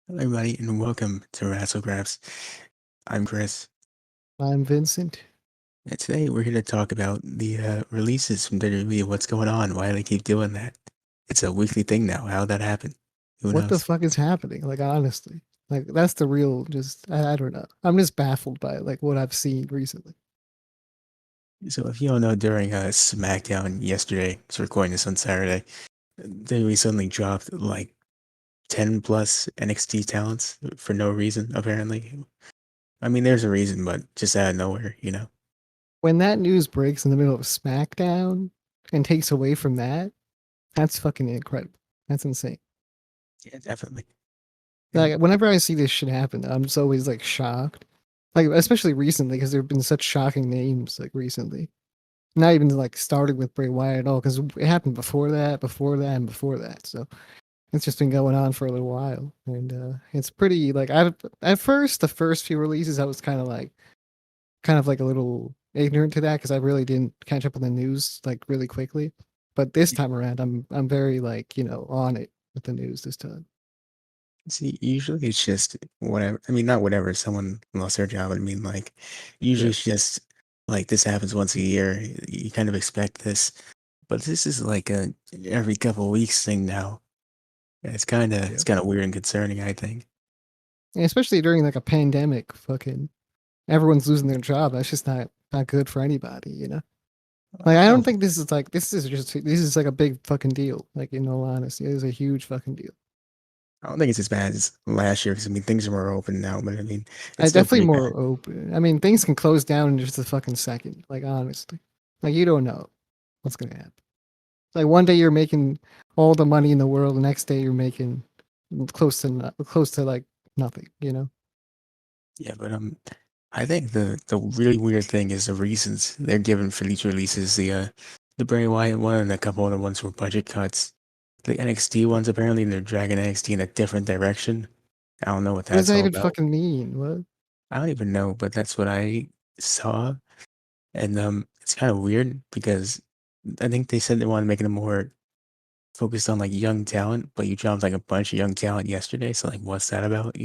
Hello, everybody, and welcome to Razzlegraphs. I'm Chris, I'm Vincent. and today we're here to talk about the releases from WWE. What's going on? Why do they keep doing that? It's a weekly thing now. How'd that happen? Who What the knows? fuck is happening? Like honestly, like that's the real. Just I don't know. I'm just baffled by like what I've seen recently. So, if you don't know, during SmackDown yesterday, it's recording this on Saturday, they suddenly dropped like 10 plus NXT talents for no reason, apparently. I mean, there's a reason, but just out of nowhere. When that news breaks in the middle of SmackDown and takes away from that, that's fucking incredible. That's insane. Yeah, definitely. And Like whenever I see this shit happen, I'm just always like shocked. Like especially recently because there have been such shocking names like recently. Not even like starting with Bray Wyatt at all because it happened before that, and before that. So it's just been going on for a little while, and it's pretty like I at first the first few releases I was kind of like a little ignorant to that because I really didn't catch up on the news like really quickly. But this time around, I'm very like on it with the news this time. See, usually it's just whatever. I mean, not whatever. Someone lost their job. I mean, like, usually Yeah, it's just like this happens once a year. You kind of expect this, but this is like a every couple of weeks thing now. It's yeah, kind of weird and concerning, I think. and especially during like a pandemic, fucking everyone's losing their job. That's just not good for anybody, you know. I Like don't I know. don't think this is like a big fucking deal. Like in all honesty, it is a huge fucking deal. I don't think it's as bad as last year because I mean things are more open now, but I mean it's I still definitely pretty bad. more open. I mean, things can close down in just a fucking second. Like honestly, like you don't know what's gonna happen. Like one day you're making all the money in the world, the next day you're making close to like nothing. You know? Yeah, but I think the really weird thing is the reasons they're given for these releases. The Bray Wyatt one and a couple other ones were budget cuts. The NXT ones apparently they're dragging NXT in a different direction. I don't know what What does that's that all even about. fucking mean? What? I don't even know, but that's what I saw. And it's kind of weird because I think they said they want to make it more focused on like young talent, but you dropped like a bunch of young talent yesterday. So like what's that about?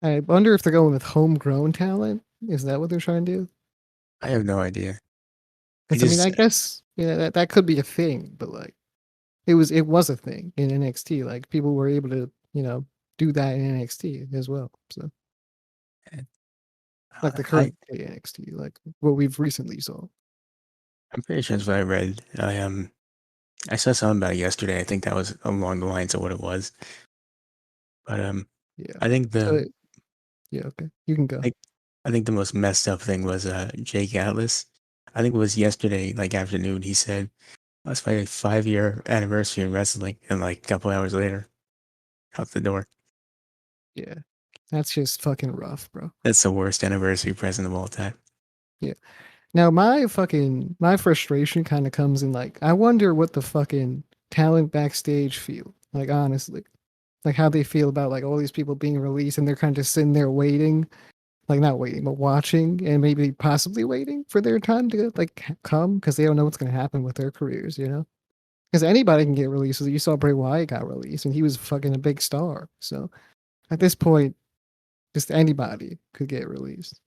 I wonder if they're going with homegrown talent. Is that what they're trying to do? I have no idea. I Because I mean, just I guess that could be a thing, but like it was a thing in NXT. Like people were able to do that in NXT as well. So like the I current day NXT, like what we've recently saw. I'm pretty sure that's what I read. I saw something about it yesterday. I think that was along the lines of what it was. But Yeah. I think So the yeah, okay, you can go. like I think the most messed up thing was Jake Atlas. I think it was yesterday, like afternoon. He said, "Let's fight a 5 year anniversary in wrestling," and like a couple hours later, out the door. Yeah, that's just fucking rough, bro. That's the worst anniversary present of all time. Yeah. Now my frustration kind of comes in like I wonder what the fucking talent backstage feel like honestly, like how they feel about like all these people being released and they're kind of just sitting there waiting, like not waiting but watching and maybe possibly waiting for their time to like come because they don't know what's gonna happen with their careers, you know? Because anybody can get released. You saw Bray Wyatt got released and he was fucking a big star. So at this point, just anybody could get released.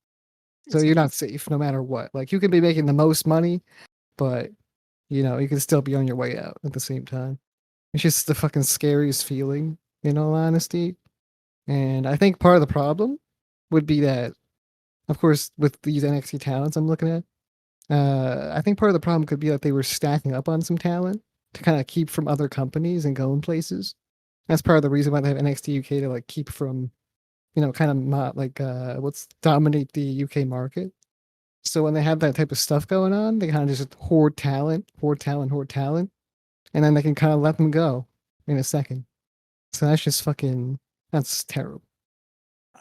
So It's you're like not safe no matter what. Like you could be making the most money, but you can still be on your way out at the same time. It's just the fucking scariest feeling, in all honesty. And I think part of the problem would be that, of course, with these NXT talents I'm looking at, I think part of the problem could be that they were stacking up on some talent to kind of keep from other companies and going places. That's part of the reason why they have NXT UK to like keep from, kind of not like what's dominate the UK market. So when they have that type of stuff going on, they kind of just hoard talent, hoard talent, hoard talent, and then they can kind of let them go in a second. So that's just fucking that's terrible.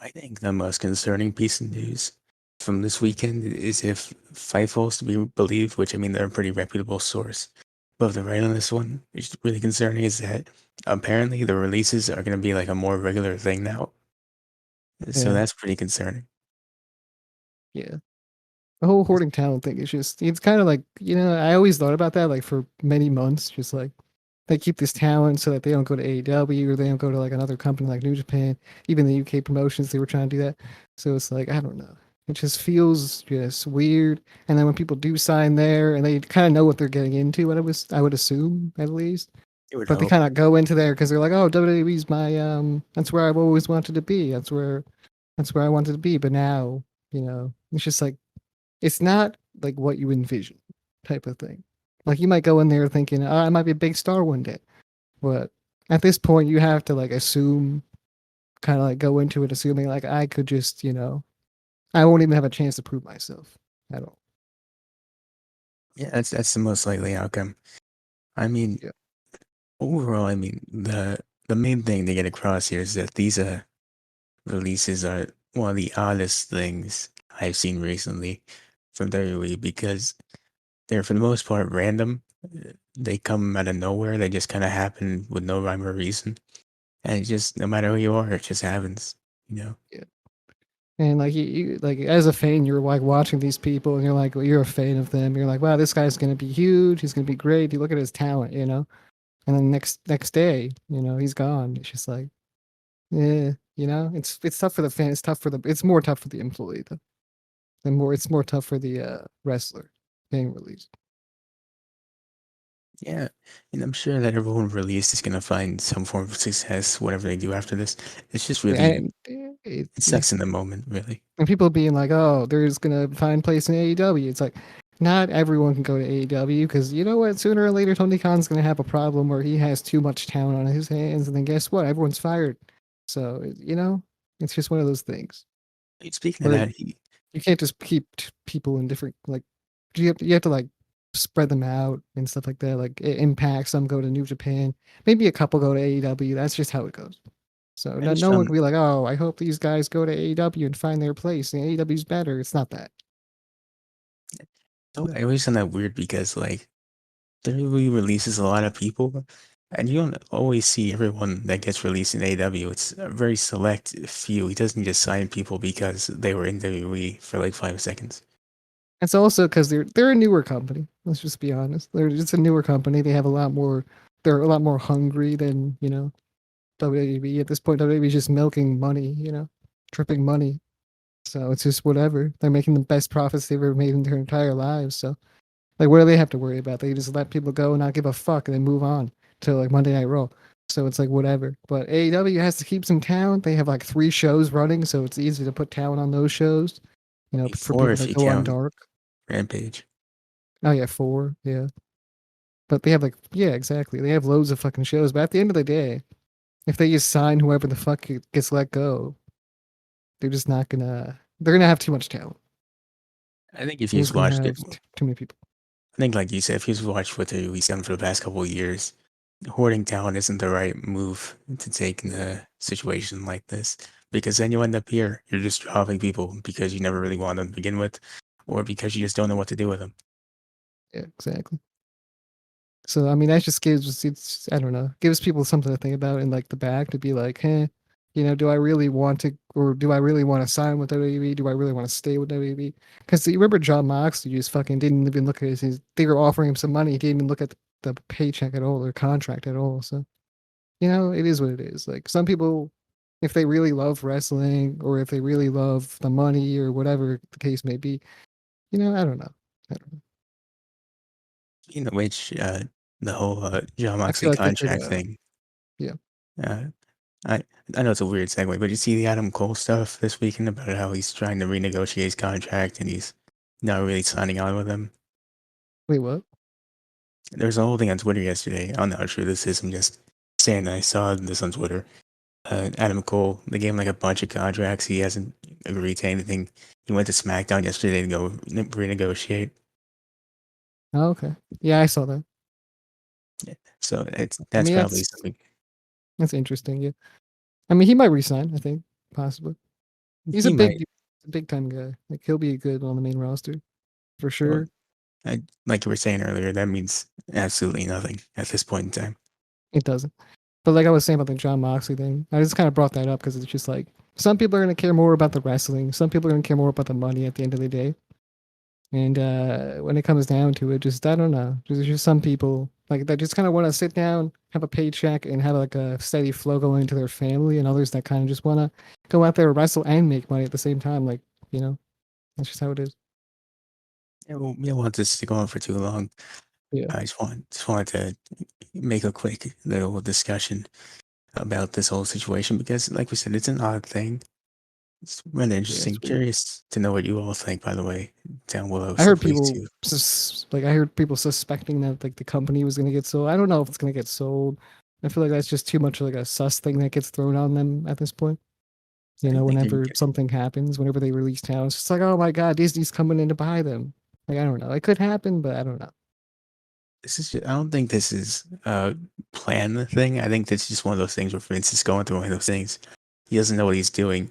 I think the most concerning piece of news from this weekend is if Fightful's to be believed, which I mean they're a pretty reputable source. But if they're right on this one, it's really concerning is that apparently the releases are going to be like a more regular thing now. So Yeah, that's pretty concerning. yeah. The whole hoarding talent thing is just it's kind of like I always thought about that like for many months, just like they keep this talent so that they don't go to AEW or they don't go to like another company like New Japan. Even the UK promotions, they were trying to do that. So it's like, I don't know. It just feels just weird. And then when people do sign there and they kind of know what they're getting into, I would assume at least. You would But they hope. kind of go into there because they're like, oh, WWE's my that's where I've always wanted to be. That's where I wanted to be. But now, it's just like it's not like what you envision type of thing. Like you might go in there thinking, oh, I might be a big star one day. But at this point you have to like assume kind of like go into it assuming like I could just, I won't even have a chance to prove myself at all. Yeah, that's the most likely outcome. I mean, Yeah. overall, I mean the main thing to get across here is that these releases are one of the oddest things I've seen recently from WWE because they're for the most part random. They come out of nowhere. They just kind of happen with no rhyme or reason, and it just no matter who you are, it just happens. You know, Yeah. And like like as a fan, you're like watching these people, and you're like, well, you're a fan of them. You're like, wow, this guy's gonna be huge. He's gonna be great. You look at his talent, and then next day, he's gone. It's just like, yeah, it's tough for the fan. It's more tough for the employee though. It's more tough for the wrestler being released. yeah, and I'm sure that everyone released is gonna find some form of success, whatever they do after this. It's just really And it yeah. sucks in the moment, really. And people being like, "Oh, there's gonna find place in AEW." It's like, not everyone can go to AEW because you know what? Sooner or later, Tony Khan's gonna have a problem where he has too much talent on his hands, and then guess what? Everyone's fired. So it's just one of those things Speaking of where that, you can't just keep people in different like you have to like spread them out and stuff like that. Like Impact, some go to New Japan, maybe a couple go to AEW. That's just how it goes. So I just no one found can be like, oh, I hope these guys go to AEW and find their place. And AEW's better. It's not that. I always found that weird because like WWE releases a lot of people, and you don't always see everyone that gets released in AEW. It's a very select few. He doesn't just sign people because they were in WWE for like 5 seconds. It's also because they're a newer company. Let's just be honest. They're just a newer company. They have a lot more. They're a lot more hungry than WWE at this point. WWE is just milking money. Dripping money. So it's just whatever. They're making the best profits they've ever made in their entire lives. So like, what do they have to worry about? They just let people go and not give a fuck and then move on to like Monday Night Raw. So it's like whatever. But AEW has to keep some talent. They have like 3 shows running, so it's easy to put talent on those shows. For Before, people if that you go on count dark. Rampage. Oh yeah, 4. Yeah. But they have like yeah, exactly. They have loads of fucking shows. But at the end of the day, if they just sign whoever the fuck gets let go, they're just not gonna. They're gonna have too much talent. I think if They're you've just gonna watched have it, too many people. I think like you said, if you've watched what he's done for the past couple of years, hoarding talent isn't the right move to take in a situation like this because then you end up here. You're just dropping people because you never really wanted them to begin with, or because you just don't know what to do with them. Yeah, exactly. So I mean, that just gives it's I don't know, gives people something to think about in like the back to be like, hey, do I really want to, or do I really want to sign with WWE? Do I really want to stay with WWE? Because you remember John Moxley just fucking didn't even look at they were offering him some money. He didn't even look at the paycheck at all or contract at all. So it is what it is. Like some people, if they really love wrestling or if they really love the money or whatever the case may be, I don't know. I don't know. Which the whole John I feel Moxley like they could, contract thing. yeah. Uh, I I know it's a weird segue, but you see the Adam Cole stuff this weekend about how he's trying to renegotiate his contract and he's not really signing on with him. Wait, what? There's a whole thing on Twitter yesterday. I don't know how true this is. I'm just saying that I saw this on Twitter. Adam Cole, they gave him like a bunch of contracts. He hasn't agreed to anything. He went to SmackDown yesterday to go renegotiate. Oh, okay. Yeah, I saw that. Yeah. So I that's mean, probably something that's interesting. Yeah. I mean, he might resign. I think possibly. He's he might. a big time guy. Like he'll be good on the main roster for Well, sure. like you were saying earlier, that means absolutely nothing at this point in time. It doesn't. But like I was saying about the John Moxley thing, I just kind of brought that up because it's just like some people are gonna care more about the wrestling. Some people are gonna care more about the money at the end of the day. And when it comes down to it, just I don't know. There's just some people like that just kind of want to sit down, have a paycheck, and have like a steady flow going into their family, and others that kind of just want to go out there, wrestle, and make money at the same time. Like, that's just how it is. Yeah, well, we don't want this to go on for too long. Yeah, I just wanted to make a quick little discussion about this whole situation because, like we said, it's an odd thing. It's really yeah, it's interesting. weird. Curious to know what you all think, by the way, down below. I So heard please people do. I heard people suspecting that like the company was gonna get sold. I don't know if it's gonna get sold. I feel like that's just too much like a sus thing that gets thrown on them at this point. I think Whenever something happens, whenever they release towns, it's just like, oh my god, Disney's coming in to buy them. Like I don't know, it could happen, but I don't know. this is. I don't think this is a planned thing. I think this is just one of those things where Vince is going through one of those things. He doesn't know what he's doing,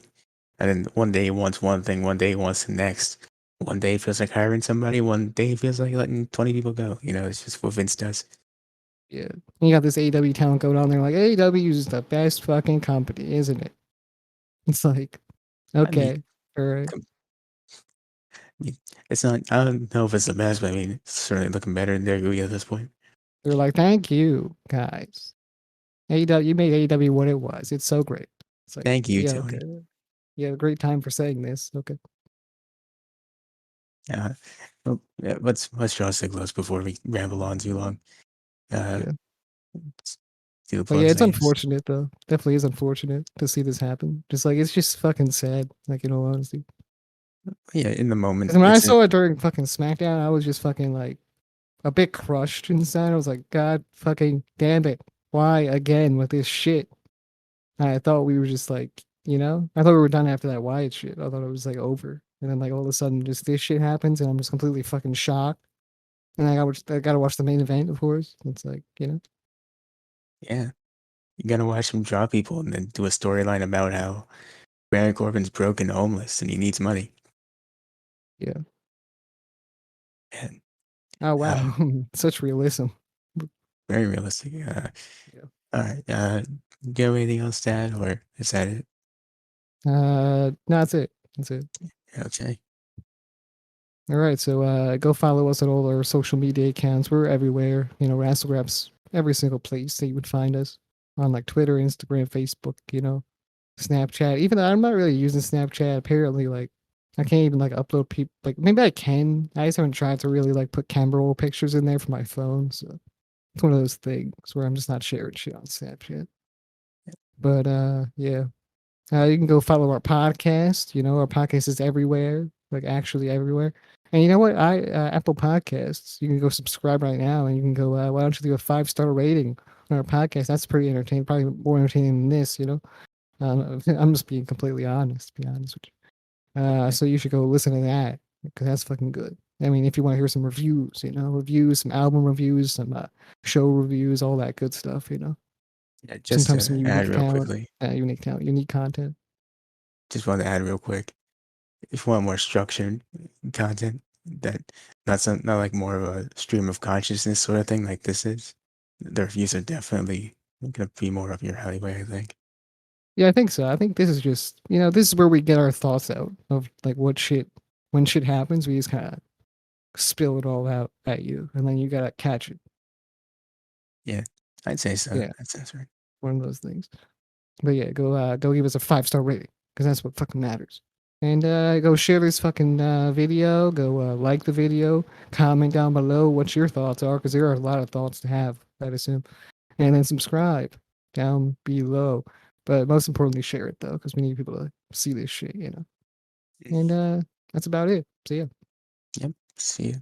and then one day he wants one thing, one day he wants the next. One day it feels like hiring somebody, one day it feels like letting 20 people go. It's just what Vince does. Yeah, you got this AEW talent going on there, like AEW is the best fucking company, isn't it? It's like, I mean, okay, all right. com- it's not. I don't know if it's the best, but I mean, it's certainly looking better than WWE at this point. They're like, thank you guys. AEW, you made AEW what it was. It's so great. It's like, Thank you, yeah, okay, Tony. yeah, great time for saying this. Okay, Uh, well, yeah, let's draw a close before we ramble on too long. Uh, yeah. let's do the But yeah, plugs, it's I guess. unfortunate though. Definitely is unfortunate to see this happen. Just like it's just fucking sad. Like in all honesty, Yeah, in the moment, because when I it's a saw it during fucking SmackDown, I was just fucking like a bit crushed inside. I was like, God fucking damn it, why again with this shit? I thought we were just like, I thought we were done after that Wyatt shit. I thought it was like over, and then like all of a sudden, just this shit happens, and I'm just completely fucking shocked. And I gotta watch the main event, of course. It's like, yeah. You gotta watch him draw people and then do a storyline about how Baron Corbin's broke and homeless and he needs money. yeah. And Oh uh, wow, such realism. very realistic. Yeah. All right. Do you have anything else to add, or is that it? No, that's it. That's it. Okay. All right, so go follow us on all our social media accounts. We're everywhere. Wrestlegraphs every single place that you would find us on like Twitter, Instagram, Facebook. Snapchat. Even though I'm not really using Snapchat, apparently, like I can't even like upload people. Like maybe I can. I just haven't tried to really like put camera roll pictures in there for my phone. So it's one of those things where I'm just not sharing shit on Snapchat. But yeah. You can go follow our podcast. Our podcast is everywhere, like actually everywhere. And you know what? Apple Podcasts. You can go subscribe right now, and you can go. Why don't you do a 5-star rating on our podcast? That's pretty entertaining. Probably more entertaining than this. I'm just being completely honest. To be honest with you. Okay. So you should go listen to that because that's fucking good. I mean, if you want to hear some reviews, reviews, some album reviews, some show reviews, all that good stuff. Yeah, just Sometimes some to add real quickly, unique content. just want to add real quick. If you want more structured content, that not like more of a stream of consciousness sort of thing like this is, the reviews are definitely gonna be more up your alleyway, I think. Yeah, I think so. I think this is just, this is where we get our thoughts out of like when shit happens, we just kind of spill it all out at you, and then you gotta catch it. Yeah, I'd say so. Yeah, That sounds right. one of those things. But yeah, go give us a 5-star rating because that's what fucking matters. And go share this fucking video. Go like the video. Comment down below what your thoughts are because there are a lot of thoughts to have, I'd assume. And then subscribe down below. But most importantly, share it though because we need people to see this shit. And that's about it. See ya. Yep. See you.